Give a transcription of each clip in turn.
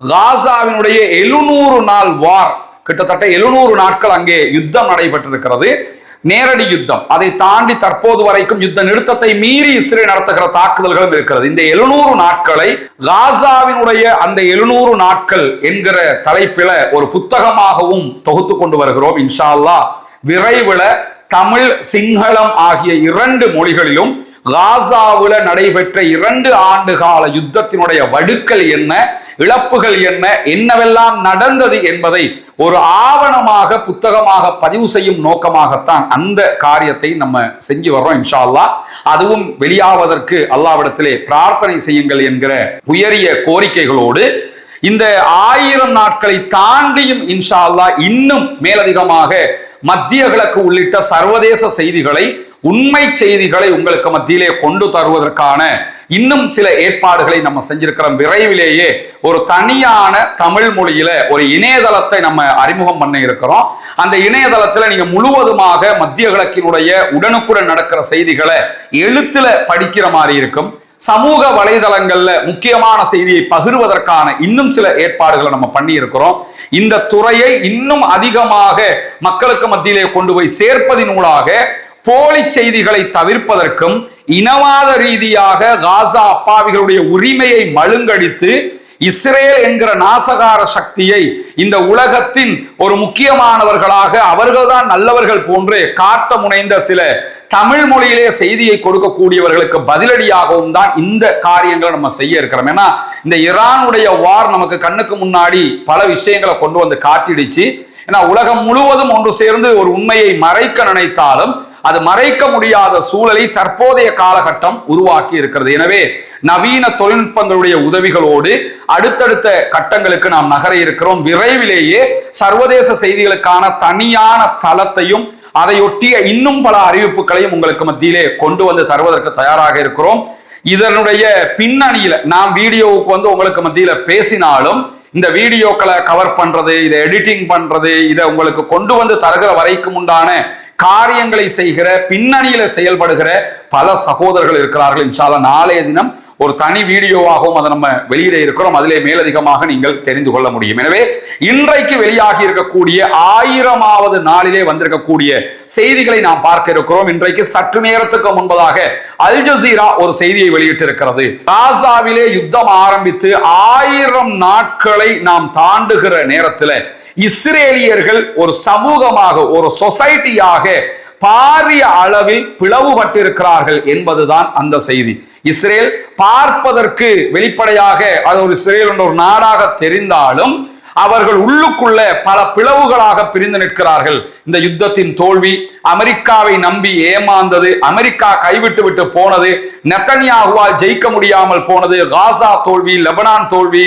காசாவினுடைய 700 நாள் வார், கிட்டத்தட்ட 700 நாட்கள் அங்கே யுத்தம் நடைபெற்றிருக்கிறது. நேரடி யுத்தம். அதை தாண்டி தற்போது வரைக்கும் யுத்த நிறுத்தத்தை மீறி இஸ்ரேல் நடத்துகிற தாக்குதல்களும் இருக்கிறது. இந்த 700 நாட்களை காசாவினுடைய அந்த 700 நாட்கள் என்கிற தலைப்பில ஒரு புத்தகமாகவும் தொகுத்து கொண்டு வருகிறோம். இன்ஷா அல்லாஹ் விரைவில் தமிழ் சிங்களம் ஆகிய 2 மொழிகளிலும் காசாவுல நடைபெற்ற 2 ஆண்டு கால யுத்தத்தினுடைய வடுக்கள் என்ன, இழப்புகள் என்ன, என்னவெல்லாம் நடந்தது என்பதை ஒரு ஆவணமாக புத்தகமாக பதிவு செய்யும் நோக்கமாகத்தான் அந்த காரியத்தை நம்ம செஞ்சு வர்றோம். இன்ஷா அல்லாஹ் அதுவும் வெளியாவதற்கு அல்லாஹ்விடத்திலே பிரார்த்தனை செய்யுங்கள் என்கிற உயரிய கோரிக்கைகளோடு இந்த 1000 நாட்களை தாண்டியும் இன்ஷா அல்லாஹ் இன்னும் மேலதிகமாக மத்திய கிழக்கு உள்ளிட்ட சர்வதேச செய்திகளை, உண்மை செய்திகளை உங்களுக்கு மத்தியிலே கொண்டு தருவதற்கான இன்னும் சில ஏற்பாடுகளை நம்ம செஞ்சிருக்கிறோம். விரைவிலேயே ஒரு தனியான தமிழ் மொழியில ஒரு இணையதளத்தை நம்ம அறிமுகம் பண்ண இருக்கிறோம். அந்த இணையதளத்துல நீங்க முழுவதுமாக மத்திய கிழக்கினுடைய உடனுக்குடன் நடக்கிற செய்திகளை எழுத்துல படிக்கிற மாதிரி இருக்கும். சமூக வலைதளங்கள்ல முக்கியமான செய்தியை பகிர்வதற்கான இன்னும் சில ஏற்பாடுகளை நம்ம பண்ணி இருக்கிறோம். இந்த துறையை இன்னும் அதிகமாக மக்களுக்கு மத்தியிலே கொண்டு போய் சேர்ப்பதினூடாக போலி செய்திகளை தவிர்ப்பதற்கும், இனவாத ரீதியாக காசா அப்பாவிகளுடைய உரிமையை மழுங்கடித்து இஸ்ரேல் என்கிற நாசகார சக்தியை இந்த உலகத்தின் ஒரு முக்கியமானவர்களாக அவர்கள்தான் நல்லவர்கள் போன்று காட்ட முனைந்த சில தமிழ் மொழியிலே செய்தியை கொடுக்கக்கூடியவர்களுக்கு பதிலடியாகவும் தான் இந்த காரியங்களை நம்ம செய்ய இருக்கிறோம். ஏன்னா இந்த ஈரானுடைய வார் நமக்கு கண்ணுக்கு முன்னாடி பல விஷயங்களை கொண்டு வந்து காட்டிடுச்சு. ஏன்னா உலகம் முழுவதும் ஒன்று சேர்ந்து ஒரு உண்மையை மறைக்க நினைத்தாலும் அது மறைக்க முடியாத சூழலை தற்போதைய காலகட்டம் உருவாக்கி இருக்கிறது. எனவே நவீன தொழில்நுட்பங்களுடைய உதவிகளோடு அடுத்தடுத்த கட்டங்களுக்கு நாம் நகர இருக்கிறோம். விரைவிலேயே சர்வதேச செய்திகளுக்கான தனியான தளத்தையும் அதையொட்டிய இன்னும் பல அறிவிப்புகளையும் உங்களுக்கு மத்தியிலே கொண்டு வந்து தருவதற்கு தயாராக இருக்கிறோம். இதனுடைய பின்னணியில நாம் வீடியோவுக்கு வந்து உங்களுக்கு மத்தியில பேசினாலும் இந்த வீடியோக்களை கவர் பண்றது, இதை எடிட்டிங் பண்றது, இதை உங்களுக்கு கொண்டு வந்து தருகிற வரைக்கும் உண்டான காரியங்களை செய்கிற பின்னணியில செயல்படுகிற பல சகோதரர்கள் இருக்கிறார்கள். இன்ஷா அல்லாஹ் நாளைய தினம் ஒரு தனி வீடியோவாகவும் அதை நம்ம வெளியிட இருக்கிறோம். அதிலே மேலதிகமாக நீங்கள் தெரிந்து கொள்ள முடியும். எனவே இன்றைக்கு வெளியாகி இருக்கக்கூடிய 1000வது நாளிலே வந்திருக்கக்கூடிய செய்திகளை நாம் பார்க்க இருக்கிறோம். இன்றைக்கு சற்று நேரத்துக்கு முன்பதாக அல் ஜசீரா ஒரு செய்தியை வெளியிட்டிருக்கிறது. காசாவிலே யுத்தம் ஆரம்பித்து 1000 நாட்களை நாம் தாண்டுகிற நேரத்தில் இஸ்ரேலியர்கள் ஒரு சமூகமாக, ஒரு சொசைட்டியாக பாரிய அளவில் பிளவுபட்டிருக்கிறார்கள் என்பதுதான் அந்த செய்தி. இஸ்ரேல் பார்ப்பதற்கு வெளிப்படையாக அது ஒரு இஸ்ரேல் என்ற ஒரு நாடாக தெரிந்தாலும் அவர்கள் உள்ளுக்குள்ள பல பிளவுகளாக பிரிந்து நிற்கிறார்கள். இந்த யுத்தத்தின் தோல்வி, அமெரிக்காவை நம்பி ஏமாந்தது, அமெரிக்கா கைவிட்டு விட்டு போனது, நெத்தன்யாகுவால் ஜெயிக்க முடியாமல் போனது, காசா தோல்வி, லெபனான் தோல்வி,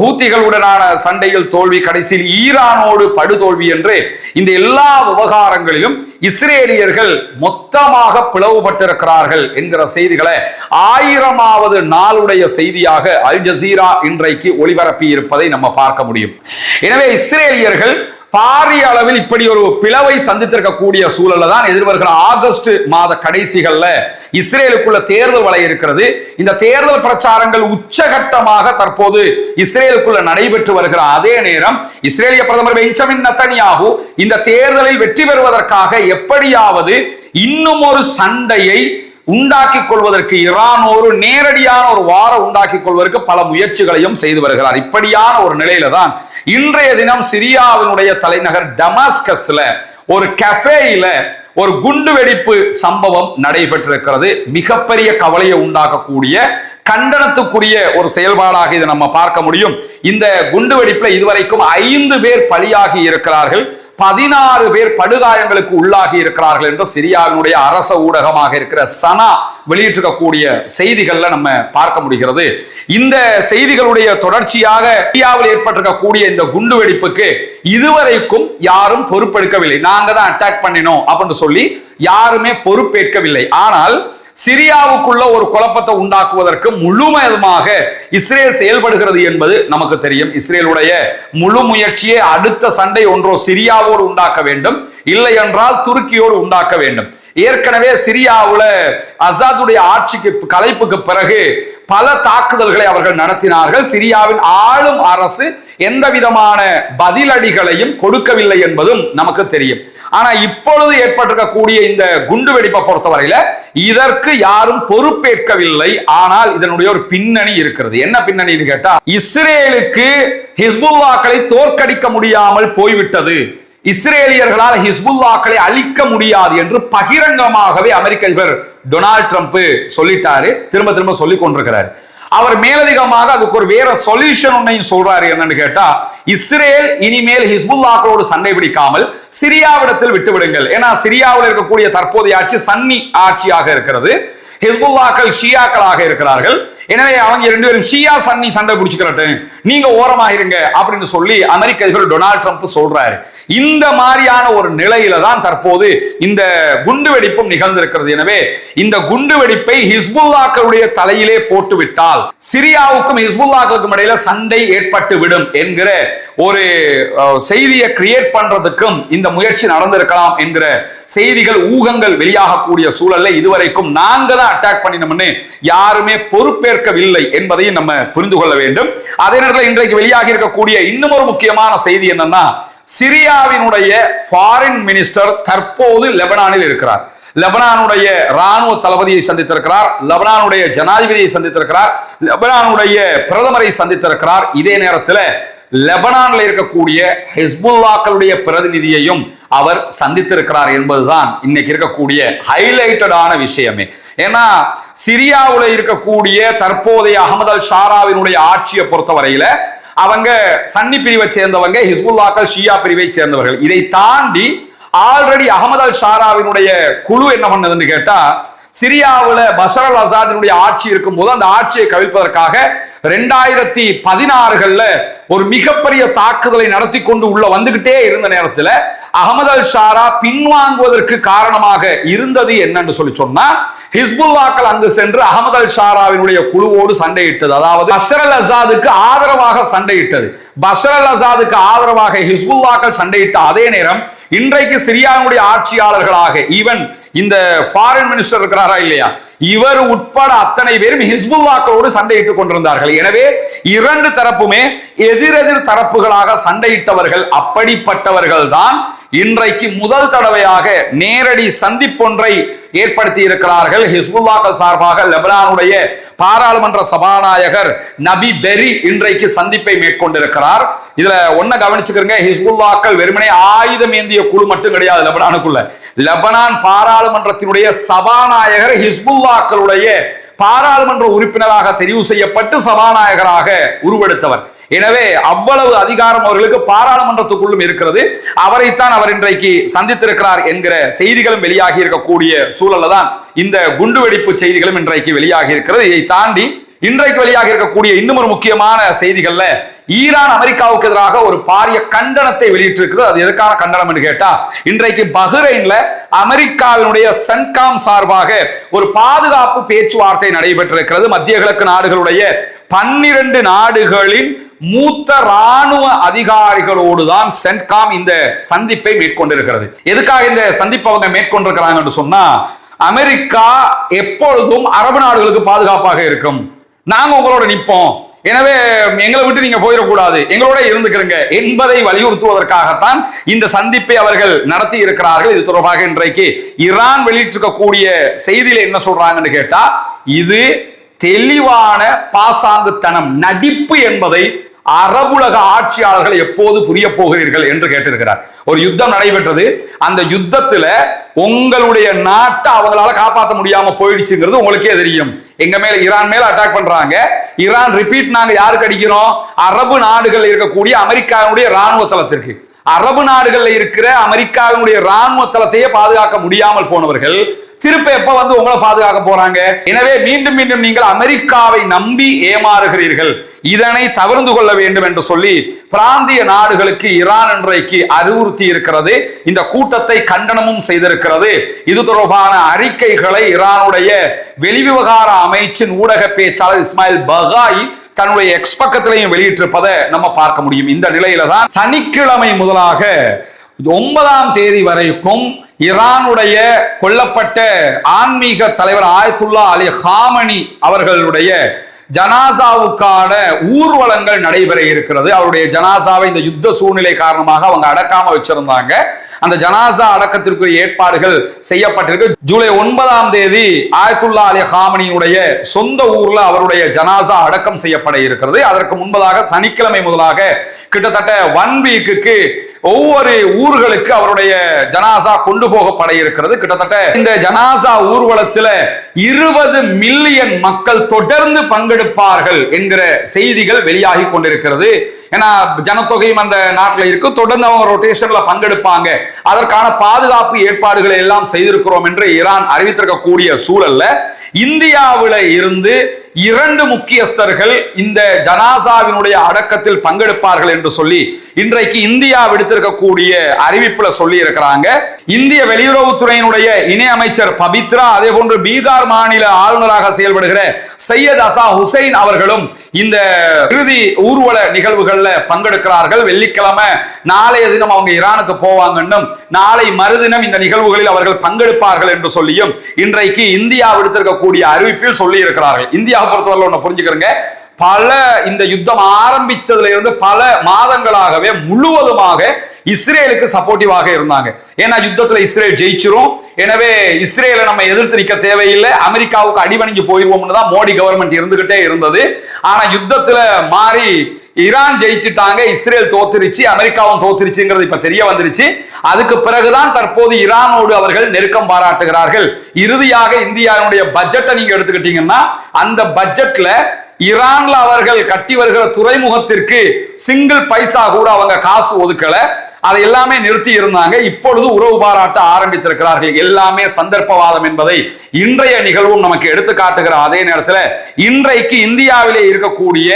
ஹூத்திகளுடனான சண்டையில் தோல்வி, கடைசியில் ஈரானோடு படுதோல்வி என்று இந்த எல்லா விவகாரங்களிலும் இஸ்ரேலியர்கள் மொத்தமாக பிளவுபட்டிருக்கிறார்கள் என்கிற செய்திகளை 1000வது நாளுடைய செய்தியாக அல் ஜசீரா இன்றைக்கு ஒளிபரப்பி இருப்பதை நம்ம பார்க்க முடியும். எனவே இஸ்ரேலியர்கள் பாரிய அளவில் இப்படி ஒரு பிளவை சந்தித்திருக்கக்கூடிய சூழல்ல தான் எதிர்வருகிற ஆகஸ்ட் மாத கடைசிகள்ல இஸ்ரேலுக்குள்ள தேர்தல் வலை இருக்கிறது. இந்த தேர்தல் பிரச்சாரங்கள் உச்சகட்டமாக தற்போது இஸ்ரேலுக்குள்ள நடைபெற்று வருகிற அதே நேரம் இஸ்ரேலிய பிரதமர் பெஞ்சமின் நெத்தன்யாகு இந்த தேர்தலில் வெற்றி பெறுவதற்காக எப்படியாவது இன்னும் ஒரு சண்டையை உண்டாக்கி கொள்வதற்கு, ஈரானோடு நேரடியான ஒரு வார உண்டாக்கி கொள்வதற்கு பல முயற்சிகளையும் செய்து வருகிறார். இப்படியான ஒரு நிலையில தான் இன்றைய தினம் சிரியாவினுடைய தலைநகர் டமாஸ்கஸ்ல ஒரு கஃபேயில ஒரு குண்டு வெடிப்பு சம்பவம் நடைபெற்றிருக்கிறது. மிகப்பெரிய கவலையை உண்டாக்கக்கூடிய, கண்டனத்துக்குரிய ஒரு செயல்பாடாக இதை நம்ம பார்க்க முடியும். இந்த குண்டு வெடிப்புல இதுவரைக்கும் 5 பேர் பலியாகி இருக்கிறார்கள், 16 பேர் படுகாயங்களுக்கு உள்ளாகி இருக்கிறார்கள் என்று சிரியாவினுடைய அரச ஊடகமாக இருக்கிற சனா வெளியிட்டிருக்கக்கூடிய செய்திகள்ல நம்ம பார்க்க முடிகிறது. இந்த செய்திகளுடைய தொடர்ச்சியாக சிரியாவில் ஏற்பட்டிருக்கக்கூடிய இந்த குண்டு வெடிப்புக்கு இதுவரைக்கும் யாரும் பொறுப்பெடுக்கவில்லை. நாங்க தான் அட்டாக் பண்ணினோம் அப்படின்னு சொல்லி யாருமே பொறுப்பேற்கவில்லை. ஆனால் சிரியாவுக்குள்ள ஒரு குழப்பத்தை உண்டாக்குவதற்கு முழுமையாக இஸ்ரேல் செயல்படுகிறது என்பது நமக்கு தெரியும். இஸ்ரேலுடைய முழு முயற்சியே அடுத்த சண்டை ஒன்றோ சிரியாவோடு உண்டாக்க வேண்டும், இல்லை என்றால் துருக்கியோடு உண்டாக்க வேண்டும். ஏற்கனவே சிரியாவுல அசாதுடைய ஆட்சிக்கு கலைப்புக்கு பிறகு பல தாக்குதல்களை அவர்கள் நடத்தினார்கள். சிரியாவின் ஆளும் அரசு எந்த விதமான பதிலடிகளையும் கொடுக்கவில்லை என்பதும் நமக்கு தெரியும். ஆனா இப்பொழுது ஏற்பட்டிருக்கக்கூடிய இந்த குண்டுவெடிப்பை பொறுத்தவரையில இதற்கு யாரும் பொறுப்பேற்கவில்லை. ஆனால் இதனுடைய ஒரு பின்னணி இருக்கிறது. என்ன பின்னணின்னு கேட்டா, இஸ்ரேலுக்கு ஹிஸ்புல்லாக்களை தோற்கடிக்க முடியாமல் போய்விட்டது, இஸ்ரேலியர்களால் ஹிஸ்புல்லாக்களை அழிக்க முடியாது என்று பகிரங்கமாகவே அமெரிக்க அதிபர் டொனால்ட் ட்ரம்ப் சொல்லிட்டாரு, திரும்ப திரும்ப சொல்லிக் கொண்டிருக்கிறார். அவர் மேலதிகமாக அதுக்கு ஒரு வேற சொல்யூஷன் ஒன்னையும் சொல்றாரு. என்னன்னு கேட்டா, இஸ்ரேல் இனிமேல் ஹிஸ்புல்லாக்களோடு சண்டை பிடிக்காமல் சிரியாவிடத்தில் விட்டுவிடுங்கள். ஏன்னா சிரியாவில் இருக்கக்கூடிய தற்போதைய ஆட்சி சன்னி ஆட்சியாக இருக்கிறது, ஹிஸ்புல்லாக்கள் ஷியாக்களாக இருக்கிறார்கள். எனவே அவங்க ரெண்டு பேரும் ஷியா சன்னி சண்டை பிடிச்சுக்கிறட்டு, நீங்க ஓரமாயிருங்க அப்படின்னு சொல்லி அமெரிக்க அதிபர் டொனால்ட் ட்ரம்ப் சொல்றாரு. இந்த மாதிரியான ஒரு நிலையில தான் தற்போது இந்த குண்டுவெடிப்பும் நிகழ்ந்திருக்கிறது. எனவே இந்த குண்டுவெடிப்பை ஹிஸ்புல்லாக்களுடைய தலையிலே போட்டுவிட்டால் சிரியாவுக்கும் ஹிஸ்புல்லாக்களுக்கும் இடையில சண்டை ஏற்பட்டு விடும் என்கிற ஒரு செய்தியை கிரியேட் பண்றதுக்கும் இந்த முயற்சி நடந்திருக்கலாம் என்கிற செய்திகள், ஊகங்கள் வெளியாகக்கூடிய சூழல்ல இதுவரைக்கும் நாங்க தான் அட்டாக் பண்ணினோம்னு யாருமே பொறுப்பேற்கவில்லை என்பதையும் நம்ம புரிந்து கொள்ள வேண்டும். அதே நேரத்தில் இன்றைக்கு வெளியாகி இருக்கக்கூடிய இன்னும் ஒரு முக்கியமான செய்தி என்னன்னா, சிரியாவினுடைய ஃபாரின் மினிஸ்டர் தற்போது லெபனானில் இருக்கிறார். லெபனானுடைய ராணுவ தளபதியை சந்தித்திருக்கிறார், லெபனானுடைய ஜனாதிபதியை சந்தித்திருக்கிறார், லெபனானுடைய பிரதமரை சந்தித்திருக்கிறார். இதே நேரத்தில் லெபனானில் இருக்கக்கூடிய ஹிஸ்புல்லாக்களுடைய பிரதிநிதியையும் அவர் சந்தித்திருக்கிறார் என்பதுதான் இன்னைக்கு இருக்கக்கூடிய ஹைலைட்டடான விஷயமே. ஏன்னா சிரியாவில் இருக்கக்கூடிய தற்போதைய அகமது அல் ஷாராவினுடைய ஆட்சியை பொறுத்தவரையில அவங்க சன்னி பிரிவை சேர்ந்தவங்க, ஹிஸ்புல்லாக்கள் ஷியா பிரிவை சேர்ந்தவர்கள். இதை தாண்டி ஆல்ரெடி அகமது அல் ஷாராவினுடைய குழு என்ன பண்ணதுன்னு கேட்டா, சிரியாவில் பஷர் அல் அசாதினுடைய ஆட்சி இருக்கும் போது அந்த ஆட்சியை கவிழ்ப்பதற்காக 2016 ஒரு மிகப்பெரிய தாக்குதலை நடத்தி கொண்டு உள்ள வந்துகிட்டே இருந்த நேரத்தில் அகமது அல் ஷாரா பின்வாங்குவதற்கு காரணமாக இருந்தது என்னன்னு சொல்லி சொன்னா, ஹிஸ்புல்லாக்கள் அங்கு சென்று அகமது அல் ஷாராவினுடைய குழுவோடு சண்டையிட்டது. அதாவது பஷர் அல் அசாதுக்கு ஆதரவாக சண்டையிட்டது. பஷர் அல் அசாதுக்கு ஆதரவாக ஹிஸ்புல்லாக்கள் சண்டையிட்ட அதே நேரம் இன்றைக்கு சிரியாவுடைய ஆட்சியாளர்களாக ஈவன் இந்த ஃபாரின் மினிஸ்டர் இருக்கிறாரா இல்லையா, இவர் உட்பட அத்தனை பேரும் ஹிஸ்புல்லாக்களோடு சண்டையிட்டுக் கொண்டிருந்தார்கள். எனவே இரண்டு தரப்புமே எதிரெதிர் தரப்புகளாக சண்டையிட்டவர்கள். அப்படிப்பட்டவர்கள் தான் இன்றைக்கு முதல் தடவையாக நேரடி சந்திப்பொன்றை ஏற்படுத்தி இருக்கிறார்கள். ஹிஸ்புல்லாக்கள் சார்பாக லெபனானுடைய பாராளுமன்ற சபாநாயகர் நபி பெரி இன்றைக்கு சந்திப்பை மேற்கொண்டிருக்கிறார். இதுல ஒன்ன கவனிச்சுக்கிறங்க, ஹிஸ்புல்லாக்கள் வெறுமனே ஆயுதம் ஏந்திய குழு மட்டும் கிடையாது லெபனானுக்குள்ள. லெபனான் பாராளுமன்றத்தினுடைய சபாநாயகர் ஹிஸ்புல்லாக்களுடைய பாராளுமன்ற உறுப்பினராக தெரிவு செய்யப்பட்டு சபாநாயகராக உருவெடுத்தவர். எனவே அவ்வளவு அதிகாரம் அவர்களுக்கு பாராளுமன்றத்துக்குள்ளும் இருக்கிறது. அவரைத்தான் அவர் இன்றைக்கு சந்தித்திருக்கிறார் என்கிற செய்திகளும் வெளியாகி இருக்கக்கூடிய சூழல்ல தான் இந்த குண்டுவெடிப்பு செய்திகளும் இன்றைக்கு வெளியாகி இருக்கிறது. இதை தாண்டி இன்றைக்கு வெளியாக இருக்கக்கூடிய இன்னும் ஒரு முக்கியமான செய்திகள்ல ஈரான் அமெரிக்காவுக்கு எதிராக ஒரு பாரிய கண்டனத்தை வெளியிட்டிருக்கிறது. அது எதுக்கான கண்டனம் என்று கேட்டா, இன்றைக்கு பஹ்ரைன்ல அமெரிக்காவினுடைய சென்காம் சார்பாக ஒரு பாதுகாப்பு பேச்சுவார்த்தை நடைபெற்றிருக்கிறது. மத்திய கிழக்கு நாடுகளுடைய 12 நாடுகளின் மூத்த ராணுவ அதிகாரிகளோடு தான் சென்காம் இந்த சந்திப்பை மேற்கொண்டிருக்கிறது. எதுக்காக இந்த சந்திப்பை அவங்க மேற்கொண்டிருக்கிறாங்கன்னு சொன்னா, அமெரிக்கா எப்பொழுதும் அரபு நாடுகளுக்கு பாதுகாப்பாக இருக்கும், நாங்க உங்களோட நிற்போம், எனவே எங்களை விட்டு நீங்க போயிடக்கூடாது, எங்களோட இருந்துக்கிறங்க என்பதை வலியுறுத்துவதற்காகத்தான் இந்த சந்திப்பை அவர்கள் நடத்தி இருக்கிறார்கள். இது தொடர்பாக இன்றைக்கு ஈரான் வெளியிட்டிருக்கக்கூடிய செய்தியில என்ன சொல்றாங்கன்னு கேட்டா, இது தெளிவான பாசாங்குத்தனம், நடிப்பு என்பதை அரபுலக ஆட்சியாளர்கள் எப்போது புரிய போகிறீர்கள் என்று கேட்டிருக்கிறார். ஒரு யுத்தம் நடைபெற்றது, அந்த யுத்தத்துல உங்களுடைய நாட்டை அவங்களால காப்பாற்ற முடியாம போயிடுச்சுங்கிறது உங்களுக்கே தெரியும். எங்க மேல ஈரான் மேல அட்டாக் பண்றாங்க, ஈரான் ரிப்பீட் நாங்க யாருக்கு அடிக்கிறோம், அரபு நாடுகள் இருக்கக்கூடிய அமெரிக்காவுடைய ராணுவ தளத்திற்கு. அரபு நாடுகள்ல இருக்கிற அமெரிக்காவினுடைய ராணுவ தளத்தையே பாதுகாக்க முடியாமல் போனவர்கள் திருப்ப எப்ப வந்து உங்களை பாதுகாக்க போறாங்க? எனவே மீண்டும் மீண்டும் நீங்கள் அமெரிக்காவை நம்பி ஏமாறுகிறீர்கள், இதனை தவிர்த்து கொள்ள வேண்டும் என்று சொல்லி பிராந்திய நாடுகளுக்கு ஈரான் இன்றைக்கு அறிவுறுத்தி இருக்கிறது. இந்த கூட்டத்தை கண்டனமும் செய்திருக்கிறது. இது தொடர்பான அறிக்கைகளை ஈரானுடைய வெளிவிவகார அமைச்சின் ஊடக பேச்சாளர் இஸ்மாயில் பகாய் தன்னுடைய எக்ஸ் பக்கத்திலையும் வெளியிட்டிருப்பதை நம்ம பார்க்க முடியும். இந்த நிலையில தான் சனிக்கிழமை முதலாக 9ஆம் தேதி வரைக்கும் ஈரானுடைய கொல்லப்பட்ட ஆன்மீக தலைவர் ஆயத்துல்லா அலி ஹாமனி அவர்களுடைய ஜனாசாவுக்கான ஊர்வலங்கள் நடைபெற இருக்கிறது. அவருடைய ஜனாசாவை இந்த யுத்த சூழ்நிலை காரணமாக அவங்க அடக்காம வச்சிருந்தாங்க. அந்த ஜனாசா அடக்கத்திற்கு ஏற்பாடுகள் செய்யப்பட்டிருக்கு. ஜூலை 9ஆம் தேதி ஆயத்துல்லா அலி ஹாமனியினுடைய சொந்த ஊர்ல அவருடைய ஜனாசா அடக்கம் செய்யப்பட இருக்கிறது. அதற்கு முன்பதாக சனிக்கிழமை முதலாக கிட்டத்தட்ட 1 வீக்குக்கு ஒவ்வொரு ஊர்களுக்கு அவருடைய ஜனாசா கொண்டு போகப்பட இருக்கிறது. கிட்டத்தட்ட இந்த ஜனாசா ஊர்வலத்தில் 20 மில்லியன் மக்கள் தொடர்ந்து பங்கெடுப்பார்கள் என்கிற செய்திகள் வெளியாகி கொண்டிருக்கிறது. ஏன்னா ஜனத்தொகையும் அந்த நாட்டில் இருக்கு, தொடர்ந்து அவங்க ரொட்டேஷன்ல பங்கெடுப்பாங்க. அதற்கான பாதுகாப்பு ஏற்பாடுகளை எல்லாம் செய்திருக்கிறோம் என்று ஈரான் அறிவித்திருக்கக்கூடிய சூழல்ல இந்தியாவில இருந்து 2 முக்கியஸ்தர்கள் இந்த ஜனாசாவினுடைய அடக்கத்தில் பங்கெடுப்பார்கள் என்று சொல்லி இன்றைக்கு இந்தியா விடுத்திருக்கக்கூடிய அறிவிப்புல சொல்லி இருக்கிறாங்க. இந்திய வெளியுறவுத்துறையினுடைய இணை அமைச்சர் பபித்ரா, அதே போன்று பீகார் மாநில ஆளுநராக செயல்படுகிற சையத் அசா ஹுசைன் அவர்களும் இந்த இறுதி ஊர்வல நிகழ்வுகள்ல பங்கெடுக்கிறார்கள். வெள்ளிக்கிழமை நாளைய தினம் அவங்க ஈரானுக்கு போவாங்கன்னும் நாளை மறுதினம் இந்த நிகழ்வுகளில் அவர்கள் பங்கெடுப்பார்கள் என்று சொல்லியும் இன்றைக்கு இந்தியா விடுத்திருக்கக்கூடிய அறிவிப்பில் சொல்லி இருக்கிறார்கள். இந்தியா பொறுத்தவரை ஒண்ணு புரிஞ்சுக்கிறங்க, பல இந்த யுத்தம் ஆரம்பிச்சதுல இருந்து பல மாதங்களாகவே முழுவதுமாக இஸ்ரேலுக்கு சப்போர்ட்டிவாக இருந்தாங்க. ஏன்னா யுத்தத்துல இஸ்ரேல் ஜெயிச்சிரும், எனவே இஸ்ரேலை நம்ம எதிர்த்து நிற்க தேவையில்லை, அமெரிக்காவுக்கு அடிபணிஞ்சு போயிருவோம்னு தான் மோடி கவர்மெண்ட் இருந்துகிட்டே இருந்தது. ஆனா யுத்தத்துல மாறி ஈரான் ஜெயிச்சிட்டாங்க, இஸ்ரேல் தோத்துருச்சு, அமெரிக்காவும் தோத்துருச்சுங்கிறது இப்ப தெரிய வந்துருச்சு. அதுக்கு பிறகுதான் தற்போது ஈரானோடு அவர்கள் நெருக்கம் பாராட்டுகிறார்கள். இறுதியாக இந்தியாவுடைய பட்ஜெட்டை நீங்க எடுத்துக்கிட்டீங்கன்னா அந்த பட்ஜெட்ல ஈரான்ல அவர்கள் கட்டி வருகிற துறைமுகத்திற்கு சிங்கிள் பைசா கூட அவங்க காசு ஒதுக்கல, அதை எல்லாமே நிறுத்தி இருந்தாங்க. இப்பொழுது உறவு பாராட்ட ஆரம்பித்திருக்கிறார்கள். எல்லாமே சந்தர்ப்பவாதம் என்பதை இன்றைய நிகழ்வும் நமக்கு எடுத்து காட்டுகிற அதே நேரத்தில் இன்றைக்கு இந்தியாவிலே இருக்கக்கூடிய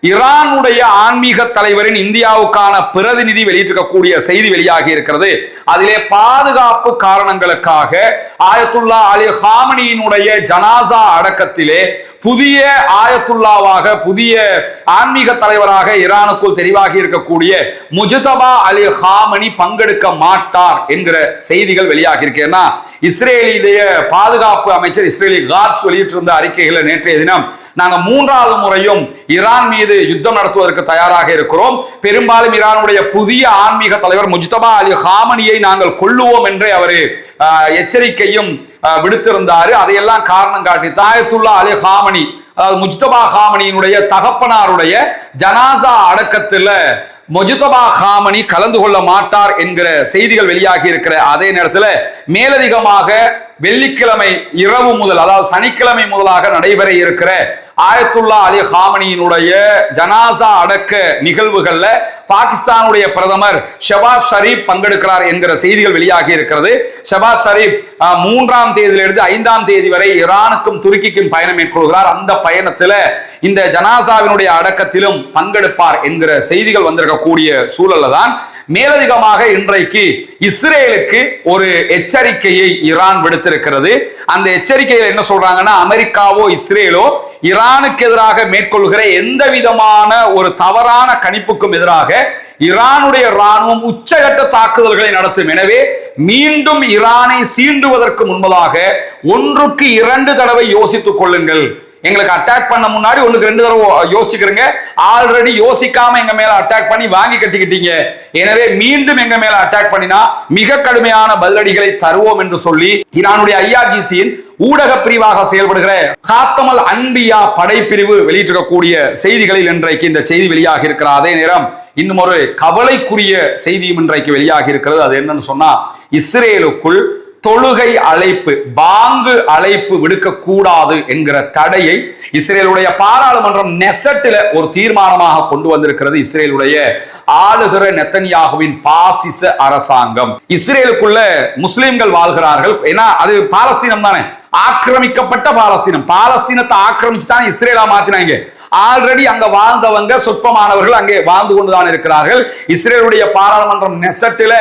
ஈரானுடைய ஆன்மீக தலைவரின் இந்தியாவுக்கான பிரதிநிதி வெளியிட்டிருக்கக்கூடிய செய்தி வெளியாகி இருக்கிறது. அதிலே பாதுகாப்பு காரணங்களுக்காக ஆயத்துல்லா அலி ஹாமனியினுடைய ஜனாசா அடக்கத்திலே புதிய ஆயத்துல்லாவாக புதிய ஆன்மீக தலைவராக ஈரானுக்குள் தெரிவாகி இருக்கக்கூடிய முஜ்தபா அலி ஹாமனி பங்கெடுக்க மாட்டார் என்கிற செய்திகள் வெளியாகி இருக்கேன்னா இஸ்ரேலிய பாதுகாப்பு அமைச்சர் இஸ்ரேலி காட்ஸ் வெளியிட்டிருந்த அறிக்கைகளை நேற்றைய தினம் நாங்க 3வது முறையும் ஈரான் மீது யுத்தம் நடத்துவதற்கு தயாராக இருக்கிறோம், பெரும்பாலும் ஈரானுடைய புதிய ஆன்மீக தலைவர் முஜ்தபா அலி ஹாமனியை நாங்கள் கொல்லுவோம் என்றே அவர் எச்சரிக்கையும் விடுத்திருந்தாரு. அதையெல்லாம் காரணம் காட்டி ஆயத்துல்லா அலி ஹாமனி, அதாவது முஜ்தபா ஹாமனியினுடைய தகப்பனாருடைய ஜனாசா அடக்கத்துல முஜ்தபா ஹாமனி கலந்து கொள்ள மாட்டார் என்கிற செய்திகள் வெளியாகி இருக்கிற அதே நேரத்தில் மேலதிகமாக வெள்ளிக்கிழமை இரவு முதல், அதாவது சனிக்கிழமை முதலாக நடைபெற இருக்கிற ஆயத்துல்லா அலி ஹாமனியினுடைய ஜனாசா அடக்க நிகழ்வுகள்ல பாகிஸ்தானுடைய பிரதமர் ஷபாஸ் ஷரீப் பங்கெடுக்கிறார் என்கிற செய்திகள் வெளியாகி இருக்கிறது. ஷபாஸ் ஷரீப் 3ஆம் தேதியிலிருந்து 5ஆம் தேதி வரை ஈரானுக்கும் துருக்கிக்கும் பயணம் மேற்கொள்கிறார். அந்த பயணத்தில் இந்த ஜனாசாவினுடைய அடக்கத்திலும் பங்கெடுப்பார் என்கிற செய்திகள் வந்திருக்கக்கூடிய சூழல்ல தான் மேலதிகமாக இன்றைக்கு இஸ்ரேலுக்கு ஒரு எச்சரிக்கையை ஈரான் விடுத்திருக்கிறது. அந்த எச்சரிக்கையில் என்ன சொல்றாங்கன்னா, அமெரிக்காவோ இஸ்ரேலோ ஈரானுக்கு எதிராக மேற்கொள்கிற எந்த விதமான ஒரு தவறான கணிப்புக்கும் எதிராக ஈரானுடைய ராணுவம் உச்சகட்ட தாக்குதல்களை நடத்தும். எனவே மீண்டும் ஈரானை சீண்டுவதற்கு முன்பதாக 1க்கு 2 தடவை யோசித்துக் கொள்ளுங்கள். எங்களுக்கு அட்டாக் பண்ண முன்னாடி 1க்கு 2 தடவை யோசிக்கிறீங்க. ஆல்ரெடி யோசிக்காம எங்க மேல அட்டாக் பண்ணி வாங்கி கட்டிக்கிட்டீங்க. எனவே மீண்டும் எங்க மேல அட்டாக் பண்ணினா மிக கடுமையான பதிலடிகளை தருவோம் என்று சொல்லி ஈரானுடைய IRGCயின் ஊடக பிரிவாக செயல்படுகிற காத்தமல் அன்பியா படைப்பிரிவு வெளியிட்டிருக்கக்கூடிய செய்திகளில் இன்றைக்கு இந்த செய்தி வெளியாகி இருக்கிற அதே நேரம் இன்னும் ஒரு கவலைக்குரிய செய்தியும் இன்றைக்கு வெளியாகி இருக்கிறது. அது என்னன்னு சொன்னா, இஸ்ரேலுக்குள் தொழுகை அழைப்பு, பாங்கு அழைப்பு விடுக்க கூடாது என்கிற தடையை இஸ்ரேலுடைய பாராளுமன்றம் நெசட்டில ஒரு தீர்மானமாக கொண்டு வந்திருக்கிறது. இஸ்ரேலுடைய ஆளுகிற நெத்தன்யாகுவின் பாசிச அரசாங்கம். இஸ்ரேலுக்குள்ள முஸ்லிம்கள் வாழ்கிறார்கள், ஏன்னா அது பாலஸ்தீனம் தானே, ஆக்கிரமிக்கப்பட்ட பாலஸ்தீனம். பாலஸ்தீனத்தை ஆக்கிரமிச்சு தான் இஸ்ரேலா மாத்தினாங்க. ஆல்ரெடி அங்க வாழ்ந்தவங்க சொற்பமானவர்கள் அங்கே வாழ்ந்து கொண்டுதான் இருக்கிறார்கள். இஸ்ரேலுடைய பாராளுமன்றம் நெசட்டில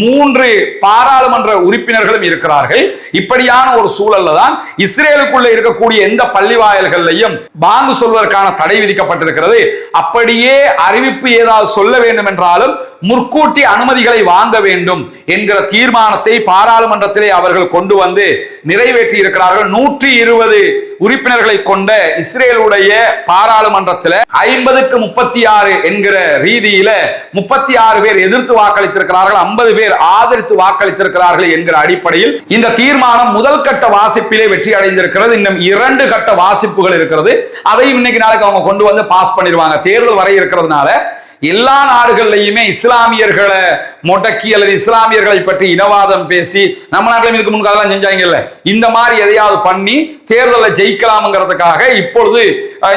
3 பாராளுமன்ற உறுப்பினர்களும் இருக்கிறார்கள். இப்படியான ஒரு சூழல்ல தான் இஸ்ரேலுக்குள்ள இருக்கக்கூடிய எந்த பள்ளி வாயில்களையும் பாங்கு சொல்வதற்கான தடை விதிக்கப்பட்டிருக்கிறது. அப்படியே அறிவிப்பு ஏதாவது சொல்ல வேண்டும் என்றாலும் முற்கூட்டி அனுமதிகளை வாங்க வேண்டும் என்கிற தீர்மானத்தை பாராளுமன்றத்திலே அவர்கள் கொண்டு வந்து நிறைவேற்றி இருக்கிறார்கள். 120 உறுப்பினர்களை கொண்ட இஸ்ரேலுடைய பாராளுமன்றத்தில் 50க்கு 36 என்கிற ரீதியில 36 பேர் எதிர்த்து வாக்களித்திருக்கிறார்கள், 50 பேர் ஆதரித்து வாக்களித்திருக்கிறார்கள் என்கிற அடிப்படையில் இந்த தீர்மானம் முதல் கட்ட வாசிப்பிலே வெற்றி அடைந்திருக்கிறது. இன்னும் 2 கட்ட வாசிப்புகள் இருக்கிறது. அதையும் இன்னைக்கு நாளைக்கு அவங்க கொண்டு வந்து பாஸ் பண்ணிடுவாங்க. தேர்தல் வரை இருக்கிறதுனால எல்லா நாடுகள்லையுமே இஸ்லாமியர்களை முடக்கி அல்லது இஸ்லாமியர்களை பற்றி இனவாதம் பேசி, நம்ம நாட்டிலும் இதுக்கு முன்காலம் செஞ்சாங்கல்ல, இந்த மாதிரி எதையாவது பண்ணி தேர்தலை ஜெயிக்கலாம்ங்கிறதுக்காக இப்பொழுது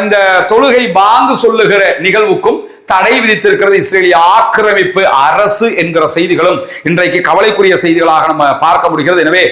இந்த தொழுகை பாங்கு சொல்லுகிற நிகழ்வுக்கும் தடை விதித்திருக்கிறது இஸ்ரேலிய ஆக்கிரமிப்பு அரசு என்கிற செய்திகளும் இன்றைக்கு கவலைக்குரிய செய்திகளாக நம்ம பார்க்க முடிகிறது. எனவே